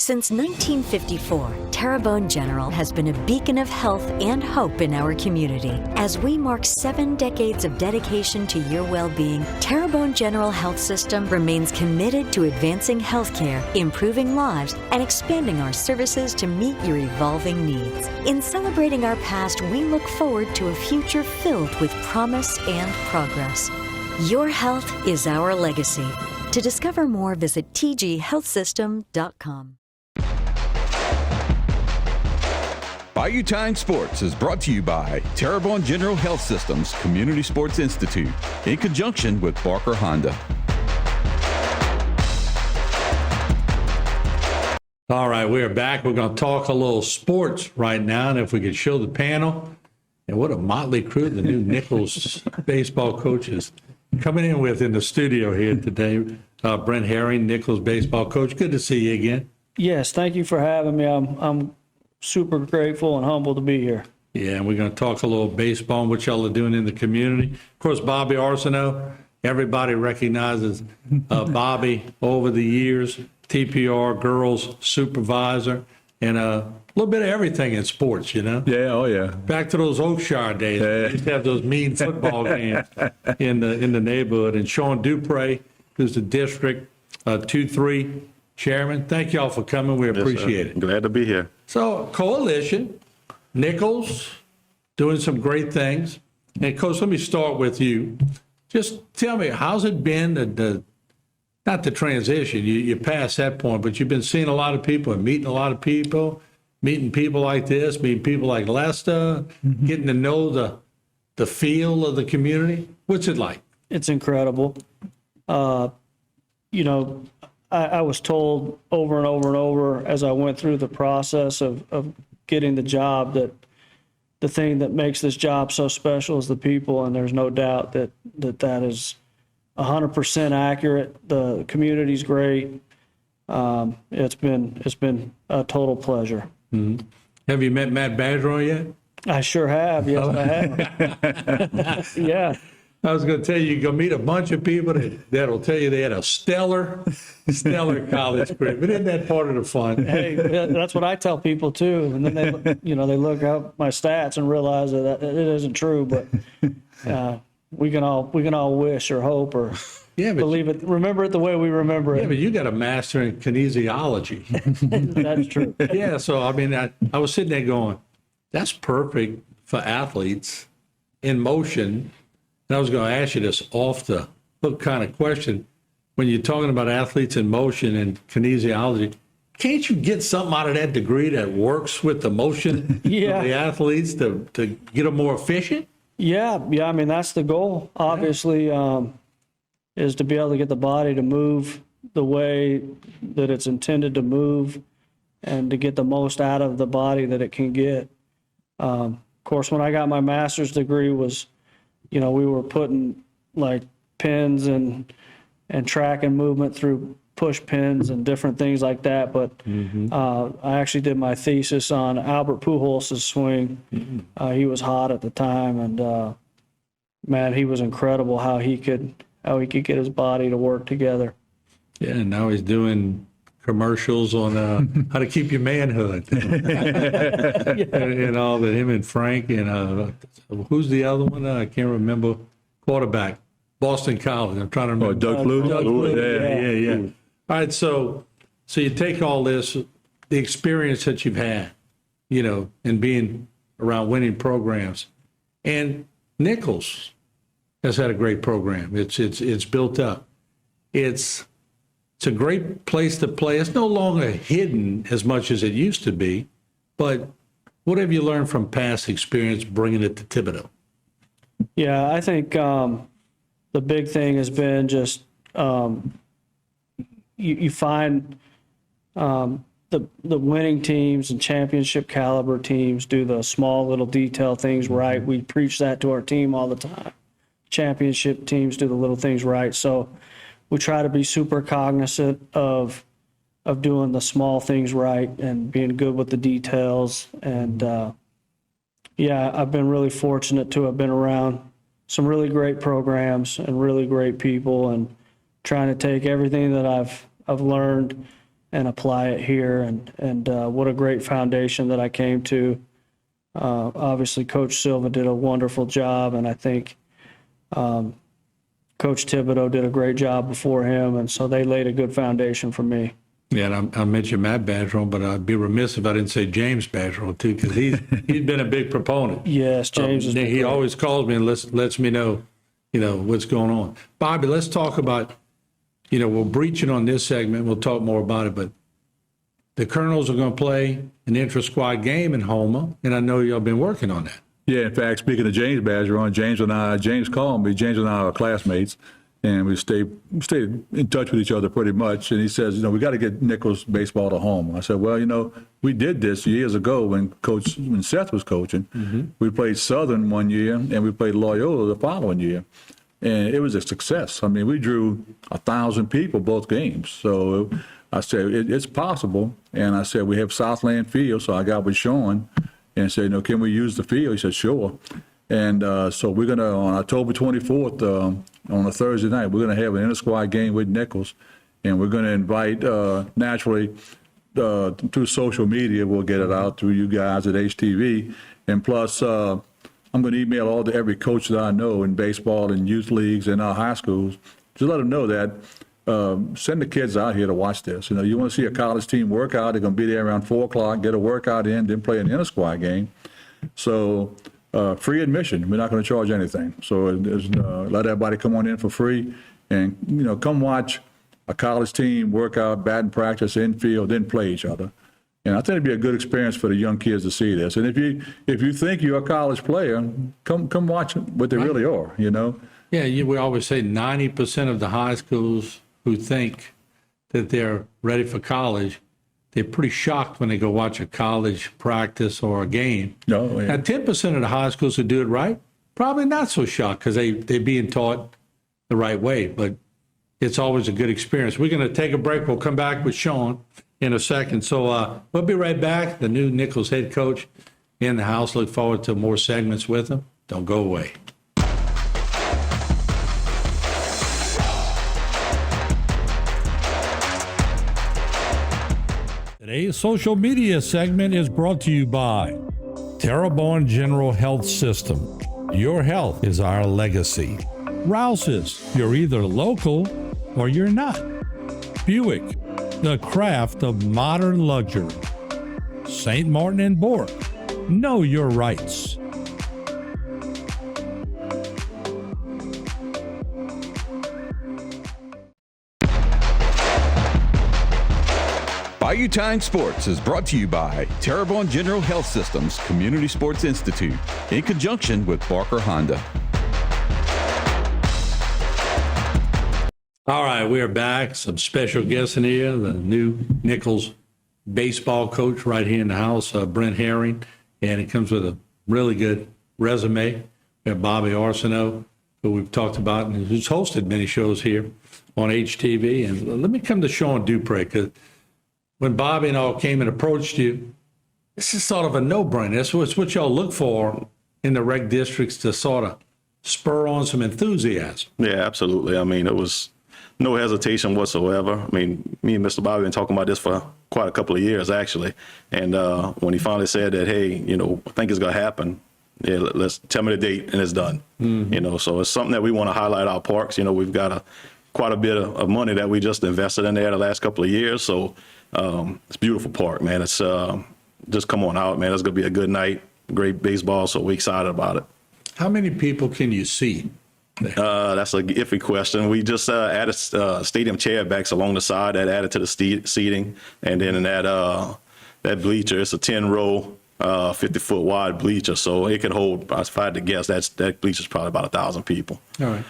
Since 1954, Terrebonne General has been a beacon of health and hope in our community. As we mark 7 decades of dedication to your well-being, Terrebonne General Health System remains committed to advancing healthcare, improving lives, and expanding our services to meet your evolving needs. In celebrating our past, we look forward to a future filled with promise and progress. Your health is our legacy. To discover more, visit tghealthsystem.com. Bayou Time Sports is brought to you by Terrebonne General Health Systems Community Sports Institute in conjunction with Barker Honda. All right, we are back. We're going to talk a little sports right now, and if we could show the panel. And what a motley crew the new Nicholls baseball coaches coming in with in the studio here today. Brent Herring, Nicholls baseball coach. Good to see you again. Yes, thank you for having me. I'm super grateful and humbled to be here. Yeah, and we're going to talk a little baseball and what y'all are doing in the community. Of course, Bobby Arsenault, everybody recognizes Bobby over the years, TPR girls supervisor, and a little bit of everything in sports, you know? Yeah, oh yeah. Back to those Oakshire days. Yeah. We used to have those mean football games in the neighborhood. And Sean Dupre, who's the District 2-3 chairman. Thank y'all for coming. We appreciate it. Glad to be here. So, coalition, Nicholls, doing some great things. And, Coach, let me start with you. Just tell me, how's it been, not the transition, you passed that point, but you've been seeing a lot of people and meeting a lot of people, meeting people like this, meeting people like Lester, getting to know the feel of the community. What's it like? It's incredible. You know, I was told over and over and over as I went through the process of getting the job that the thing that makes this job so special is the people, and there's no doubt that is 100% accurate. The community's great. It's been a total pleasure. Mm-hmm. Have you met Matt Badgeron yet? I sure have. Yes, I have. Yeah. I was going to tell you, you go meet a bunch of people that'll tell you they had a stellar college career. But isn't that part of the fun? Hey, that's what I tell people too. And then they look up my stats and realize that it isn't true. But we can all wish or hope or believe it. Remember it the way we remember it. Yeah, but you got a master in kinesiology. That's true. Yeah. So I mean, I was sitting there going, that's perfect for athletes in motion. And I was going to ask you this off the hook kind of question. When you're talking about athletes in motion and kinesiology, can't you get something out of that degree that works with the motion of the athletes to get them more efficient? Yeah. I mean, that's the goal, obviously, is to be able to get the body to move the way that it's intended to move and to get the most out of the body that it can get. Of course, when I got my master's degree was, we were putting like pins and tracking movement through push pins and different things like that. But I actually did my thesis on Albert Pujols' swing. He was hot at the time, and man, he was incredible how he could get his body to work together. Yeah, and now he's doing commercials on how to keep your manhood. And all that, him and Frank and who's the other one? I can't remember. Quarterback, Boston College. I'm trying to remember. Doug Flutie. Yeah. All right, so you take all this, the experience that you've had, in being around winning programs, and Nicholls has had a great program. It's built up. It's a great place to play. It's no longer hidden as much as it used to be, but what have you learned from past experience bringing it to Thibodeau? Yeah, I think the big thing has been just you find the winning teams and championship caliber teams do the small little detail things right. We preach that to our team all the time. Championship teams do the little things right. So we try to be super cognizant of doing the small things right and being good with the details. And I've been really fortunate to have been around some really great programs and really great people, and trying to take everything that I've learned apply it here. And what a great foundation that I came to. Obviously, Coach Silva did a wonderful job, and I think Coach Thibodeau did a great job before him, and so they laid a good foundation for me. Yeah, and I mentioned Matt Badgeron, but I'd be remiss if I didn't say James Badgeron too, because he's been a big proponent. Yes, James is. He always calls me and lets me know, what's going on. Bobby, let's talk about, we'll breach it on this segment. We'll talk more about it, but the Colonels are going to play an intra-squad game in Houma, and I know y'all been working on that. Yeah, in fact, speaking of James Badgeron, James called me. James and I are classmates, and we stayed in touch with each other pretty much. And he says, we got to get Nicholls baseball to home. I said, well, we did this years ago when Seth was coaching. Mm-hmm. We played Southern one year, and we played Loyola the following year. And it was a success. I mean, we drew 1,000 people both games. So I said, it's possible. And I said, we have Southland Field. So I got with Sean and said, can we use the field? He said, sure. And so we're going to, on October 24th, on a Thursday night, we're going to have an inter-squad game with Nicholls. And we're going to invite, naturally, through social media, we'll get it out through you guys at HTV. And plus, I'm going to email every coach that I know in baseball and youth leagues and our high schools to let them know that send the kids out here to watch this. You want to see a college team work out, they're going to be there around 4 o'clock, get a workout in, then play an inter-squad game. So free admission. We're not going to charge anything. So let everybody come on in for free and, come watch a college team work out, batting practice, infield, then play each other. And I think it'd be a good experience for the young kids to see this. And if you think you're a college player, come watch what they really are, Yeah, we always say 90% of the high schools who think that they're ready for college, they're pretty shocked when they go watch a college practice or a game. No, yeah. Now, 10% of the high schools who do it right, probably not so shocked because they're being taught the right way. But it's always a good experience. We're going to take a break. We'll come back with Sean in a second. So we'll be right back. The new Nicholls head coach in the house. Look forward to more segments with him. Don't go away. Today's social media segment is brought to you by Terrebonne General Health System. Your health is our legacy. Rouse's, you're either local or you're not. Buick, the craft of modern luxury. St. Martin and Bork, know your rights. Bayou Time Sports is brought to you by Terrebonne General Health Systems Community Sports Institute in conjunction with Barker Honda. All right, we're back. Some special guests in here. The new Nicholls baseball coach right here in the house, Brent Herring, and it comes with a really good resume. We have Bobby Arsenault, who we've talked about and who's hosted many shows here on HTV. And let me come to Sean Dupre, because when Bobby and all came and approached you, this is sort of a no-brainer. It's what y'all look for in the rec districts to sort of spur on some enthusiasm. Yeah, absolutely. I mean, it was no hesitation whatsoever. I mean, me and Mr. Bobby have been talking about this for quite a couple of years, actually. And when he finally said that, hey, I think it's going to happen, yeah, let's tell me the date and it's done. Mm-hmm. So it's something that we want to highlight our parks. We've got quite a bit of money that we just invested in there the last couple of years. So it's a beautiful park, man. It's just come on out, man. It's going to be a good night, great baseball, so we're excited about it. How many people can you see? That's a iffy question. We just added stadium chairbacks along the side that added to the seating. And then in that bleacher, it's a 10-row, 50-foot wide bleacher. So it can hold, if I had to guess, that bleacher's probably about 1,000 people. All right.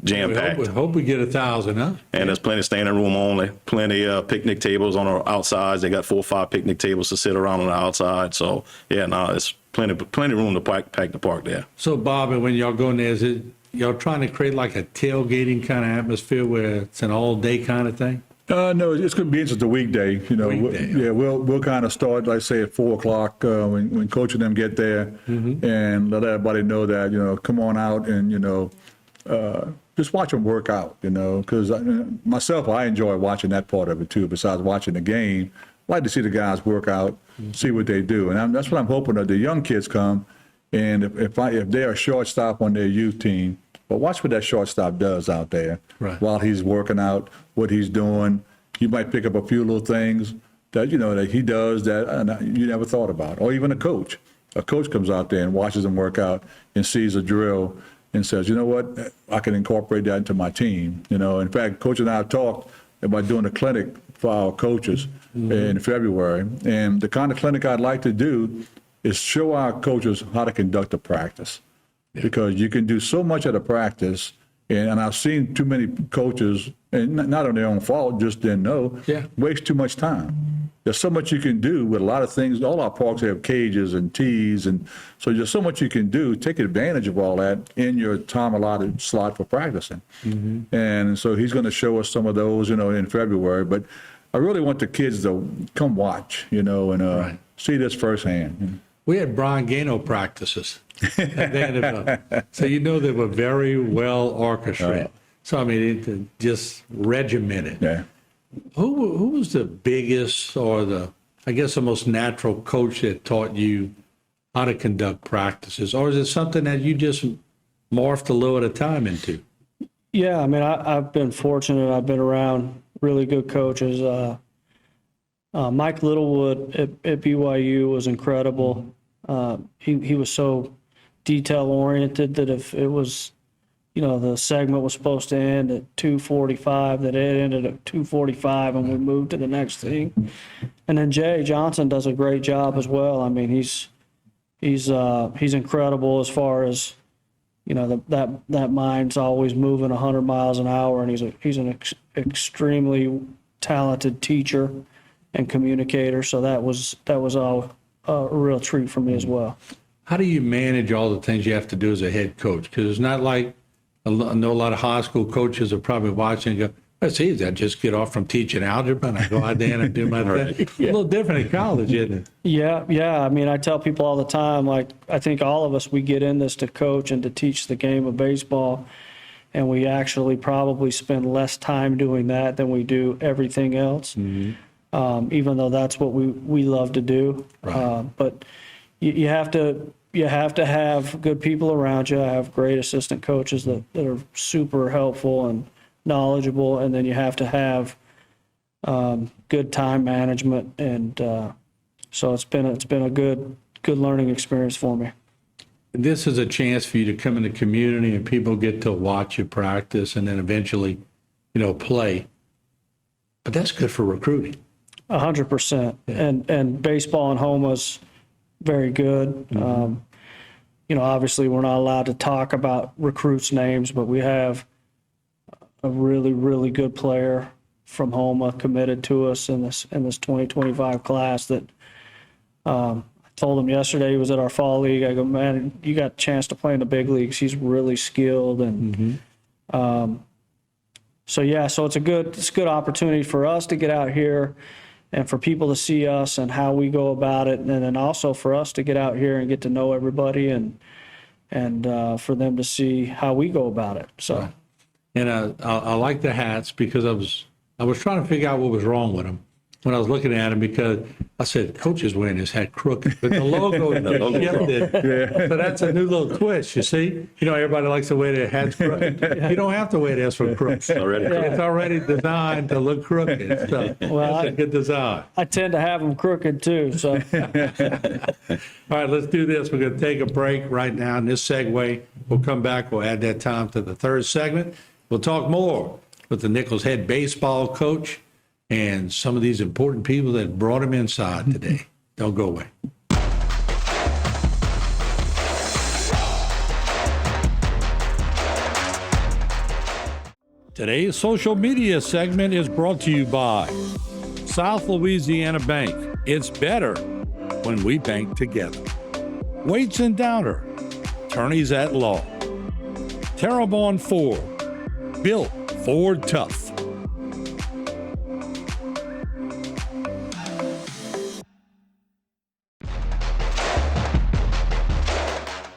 Jam-packed. We hope we get 1,000, huh? And there's plenty of standing room only, plenty of picnic tables on the outsides. They got 4 or 5 picnic tables to sit around on the outside. So, yeah, it's plenty room to pack the park there. So, Bobby, when y'all go in there, is it y'all trying to create like a tailgating kind of atmosphere where it's an all-day kind of thing? No, it's going to be just a weekday. Weekday. We'll kind of start, like say, at 4 o'clock when Coach and them get there, and let everybody know that come on out and just watch them work out, because myself, I enjoy watching that part of it too, besides watching the game. I like to see the guys work out, see what they do. And that's what I'm hoping that the young kids come, and if they're a shortstop on their youth team, but watch what that shortstop does out there while he's working out, what he's doing. You might pick up a few little things that, that he does that you never thought about. Or even a coach. A coach comes out there and watches them work out and sees a drill and says, you know what, I can incorporate that into my team. In fact, Coach and I have talked about doing a clinic for our coaches in February. And the kind of clinic I'd like to do is show our coaches how to conduct a practice. Because you can do so much at a practice, and I've seen too many coaches, and not on their own fault, just didn't know, waste too much time. There's so much you can do with a lot of things. All our parks have cages and tees, and so there's so much you can do. Take advantage of all that in your time allotted slot for practicing. And so he's going to show us some of those, in February. But I really want the kids to come watch, and see this firsthand. We had Brian Gano practices at the end of so they were very well orchestrated. So I mean, it just regimented. Yeah. Who was the biggest or the most natural coach that taught you how to conduct practices, or is it something that you just morphed a little at a time into? Yeah, I mean, I've been fortunate. I've been around really good coaches. Mike Littlewood at BYU was incredible. He was so detail oriented that if it was, the segment was supposed to end at 2:45, that it ended at 2:45, and we moved to the next thing. And then Jay Johnson does a great job as well. I mean, he's incredible as far as, that mind's always moving 100 miles an hour, and he's an extremely talented teacher and communicator. So that was all a real treat for me as well. How do you manage all the things you have to do as a head coach? Because it's not like I know a lot of high school coaches are probably watching and go, "That's easy. I just get off from teaching algebra and I go out there and do my thing." A little different in college, isn't it? Yeah. I mean, I tell people all the time, like, I think all of us, we get in this to coach and to teach the game of baseball, and we actually probably spend less time doing that than we do everything else. Even though that's what we love to do. But you have to have good people around you. I have great assistant coaches that are super helpful and knowledgeable, and then you have to have good time management, and so it's been a good learning experience for me. This is a chance for you to come in the community and people get to watch you practice and then eventually, play. But that's good for recruiting. 100%. And baseball in Houma's very good. Obviously we're not allowed to talk about recruits' names, but we have a really, really good player from Houma committed to us in this 2025 class that I told him yesterday. He was at our fall league. I go, "Man, you got a chance to play in the big leagues." He's really skilled, and so it's a good opportunity for us to get out here and for people to see us and how we go about it, and then also for us to get out here and get to know everybody, and for them to see how we go about it. So, and I like the hats because I was trying to figure out what was wrong with them when I was looking at them, because I said, "Coach is wearing his hat crooked," but the logo is shifted. So that's a new little twist. You see, everybody likes to wear their hats crooked. You don't have to wear this for crooked. It's already designed to look crooked. So that's a good design. I tend to have them crooked too. So, all right, let's do this. We're going to take a break right now. In this segue, we'll come back. We'll add that time to the third segment. We'll talk more with the Nicholls head baseball coach and some of these important people that brought him inside today. Don't go away. Today's social media segment is brought to you by South Louisiana Bank. It's better when we bank together. Waits and Downer, attorneys at law. Terrebonne Ford, built Ford tough.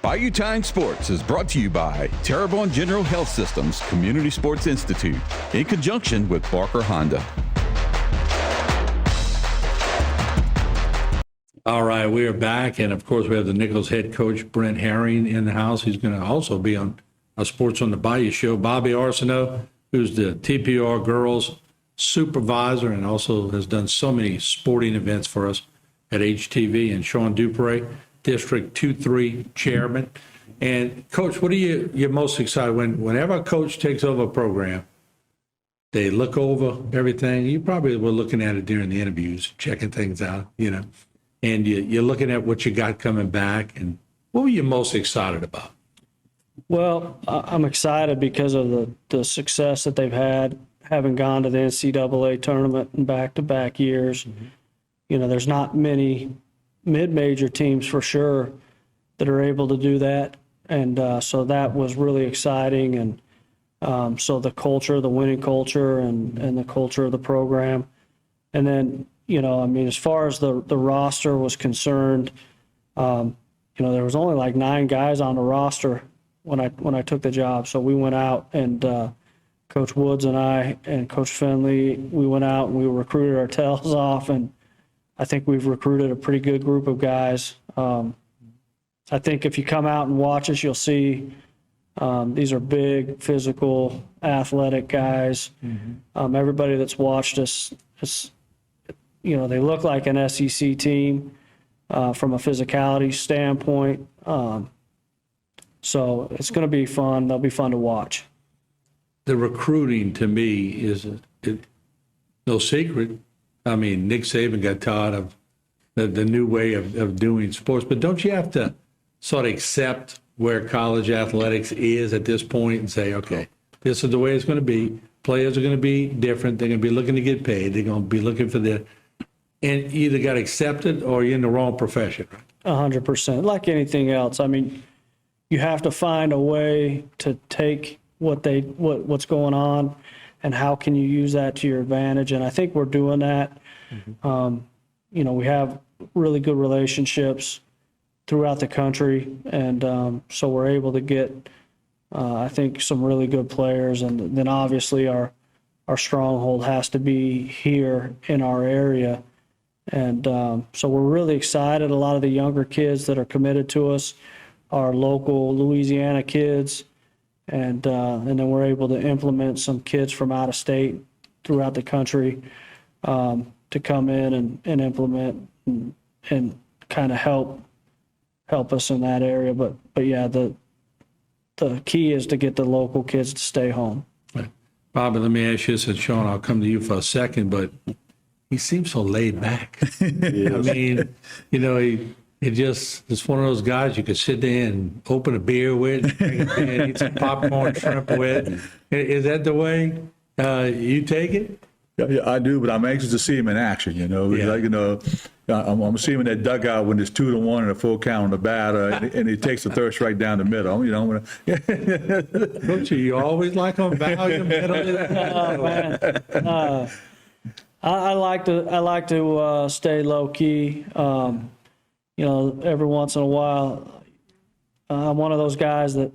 Bayou Time Sports is brought to you by Terrebonne General Health Systems Community Sports Institute in conjunction with Barker Honda. All right, we are back, and of course, we have the Nicholls head coach, Brent Herring, in the house. He's going to also be on a Sports on the Bayou show. Bobby Arsenault, who's the TPR girls supervisor and also has done so many sporting events for us at HTV, and Sean Dupre, District 2-3 chairman. And Coach, what are you're most excited whenever a coach takes over a program? They look over everything. You probably were looking at it during the interviews, checking things out, and you're looking at what you got coming back. And what were you most excited about? Well, I'm excited because of the success that they've had, having gone to the NCAA tournament in back-to-back years. Mm-hmm. There's not many mid-major teams for sure that are able to do that. And so that was really exciting. And so the culture, the winning culture and the culture of the program. And then, as far as the roster was concerned, there was only like 9 guys on the roster when I took the job. So we went out and Coach Woods and I and Coach Finley, we went out and we recruited our tails off, and I think we've recruited a pretty good group of guys. I think if you come out and watch us, you'll see these are big, physical, athletic guys. Mm-hmm. Everybody that's watched us, they look like an SEC team from a physicality standpoint. So it's going to be fun. They'll be fun to watch. The recruiting to me is no secret. I mean, Nick Saban got taught of the new way of doing sports, but don't you have to sort of accept where college athletics is at this point and say, okay, this is the way it's going to be. Players are going to be different. They're going to be looking to get paid. They're going to be looking for and you either got accepted or you're in the wrong profession. 100%. Like anything else. I mean, you have to find a way to take what's going on and how can you use that to your advantage. And I think we're doing that. Mm-hmm. We have really good relationships throughout the country. And so we're able to get, I think, some really good players. And then obviously our stronghold has to be here in our area. And so we're really excited. A lot of the younger kids that are committed to us are local Louisiana kids. And then we're able to implement some kids from out of state throughout the country to come in and implement and kind of help us in that area. But yeah, the key is to get the local kids to stay home. Bobby, let me ask you this, and Sean, I'll come to you for a second, but he seems so laid back. Yes. I mean, he just is one of those guys you could sit there and open a beer with, and eat some popcorn, shrimp with. Is that the way you take it? Yeah, I do, but I'm anxious to see him in action. I'm gonna see him in that dugout when it's 2-1 and a full count on the batter, and he takes the third strike down the middle. Don't you always like on value middle? Man. I like to stay low key. Every once in a while, I'm one of those guys that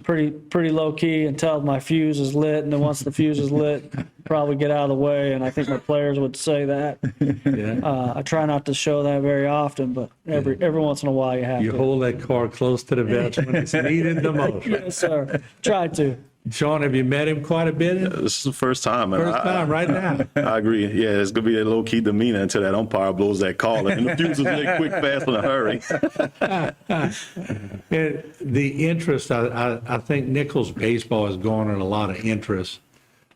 pretty low key until my fuse is lit, and then once the fuse is lit, probably get out of the way. And I think my players would say that. Yeah. I try not to show that very often, but every once in a while you have to. You hold that car close to the vest when it's needed the most. Yes, sir. Try to. Sean, have you met him quite a bit? This is the first time. First time, right now. I agree. Yeah, it's going to be a low-key demeanor until that umpire blows that call. And the fuse is really quick, fast, in a hurry. And the interest, I think Nicholls baseball has garnered a lot of interest.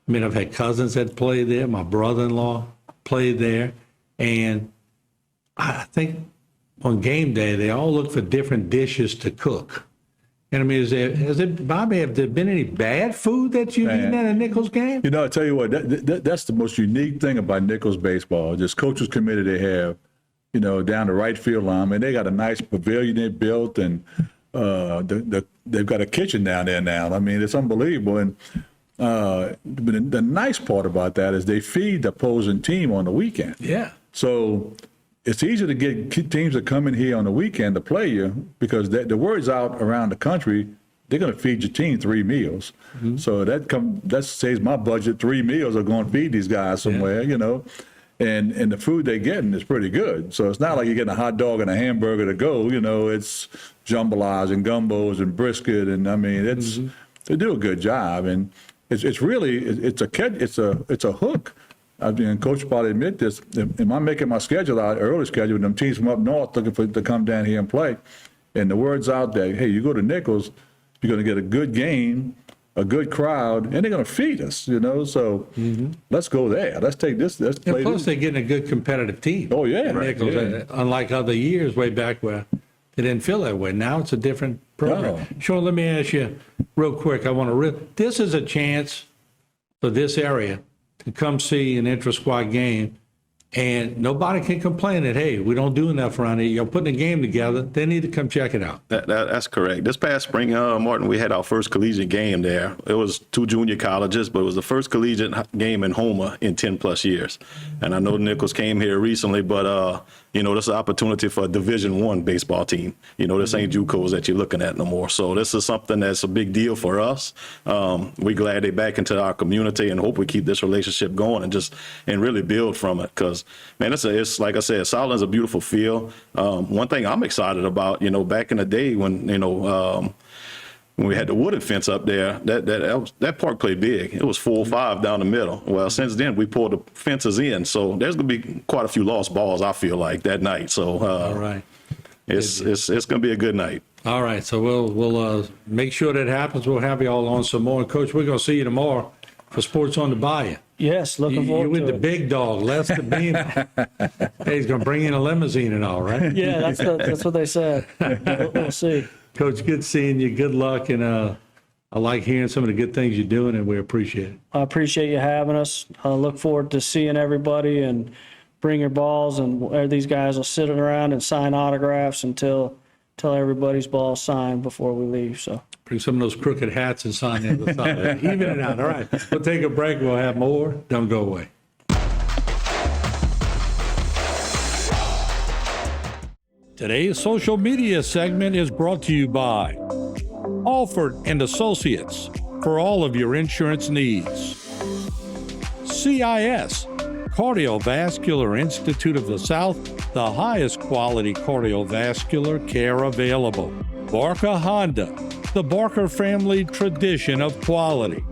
I mean, I've had cousins that play there. My brother-in-law played there. And I think on game day, they all look for different dishes to cook. And I mean, Bobby, have there been any bad food that you've eaten at a Nicholls game? I tell you what, that's the most unique thing about Nicholls baseball. This coaches committee they have, down the right field line. I mean, they got a nice pavilion they built, and they've got a kitchen down there now. I mean, it's unbelievable. And the nice part about that is they feed the opposing team on the weekend. Yeah. So it's easy to get teams to come in here on the weekend to play you because the word's out around the country. They're going to feed your team 3 meals. So that saves my budget. 3 meals are going to feed these guys somewhere, you know. And the food they're getting is pretty good. So it's not like you're getting a hot dog and a hamburger to go. You know, it's jambalas and gumbos and brisket, and I mean, they do a good job. And it's really it's a hook. I mean, Coach probably admit this. Am I making my schedule out early schedule? Them teams from up north looking to come down here and play, and the word's out there. Hey, you go to Nicholls, you're going to get a good game, a good crowd, and they're going to feed us, you know. So let's go there. Let's take this. Let's play. And plus, this. they're getting a good competitive team. Oh yeah, Nicholls, yeah. unlike other years way back where they didn't feel that way. Now it's a different program. No. Sean, let me ask you real quick. This is a chance for this area to come see an intra-squad game, and nobody can complain that, hey, we don't do enough around here. You're putting a game together. They need to come check it out. That's correct. This past spring, Martin, we had our first collegiate game there. It was 2 junior colleges, but it was the first collegiate game in Houma in 10 plus years. And I know Nicholls came here recently, but you know, this is an opportunity for a Division I baseball team. You know, this ain't JUCOs that you're looking at no more. So this is something that's a big deal for us. We're glad they're back into our community and hope we keep this relationship going and really build from it. Because, man, it's like I said, Southland's a beautiful field. One thing I'm excited about, you know, back in the day when, you know, when we had the wooden fence up there, that park played big. It was 4-5 down the middle. Well, since then, we pulled the fences in. So there's going to be quite a few lost balls, I feel like, that night. So All right. it's going to be a good night. All right. So we'll make sure that happens. We'll have you all on some more. And Coach, we're going to see you tomorrow for Sports on the Bayou. Yes, looking You're forward with to the it. big dog, Les Cabino. Hey, he's going to bring in a limousine and all, right? Yeah, that's what they said. We'll see. Coach, good seeing you. Good luck. And I like hearing some of the good things you're doing, and we appreciate it. I appreciate you having us. I look forward to seeing everybody and bring your balls. And these guys will sit around and sign autographs until everybody's ball's signed before we leave. So Bring some of those crooked hats and sign the other side. Even it out. All right. We'll take a break. We'll have more. Don't go away. Today's social media segment is brought to you by Alford and Associates for all of your insurance needs. CIS, Cardiovascular Institute of the South, the highest quality cardiovascular care available. Barker Honda, the Barker family tradition of quality.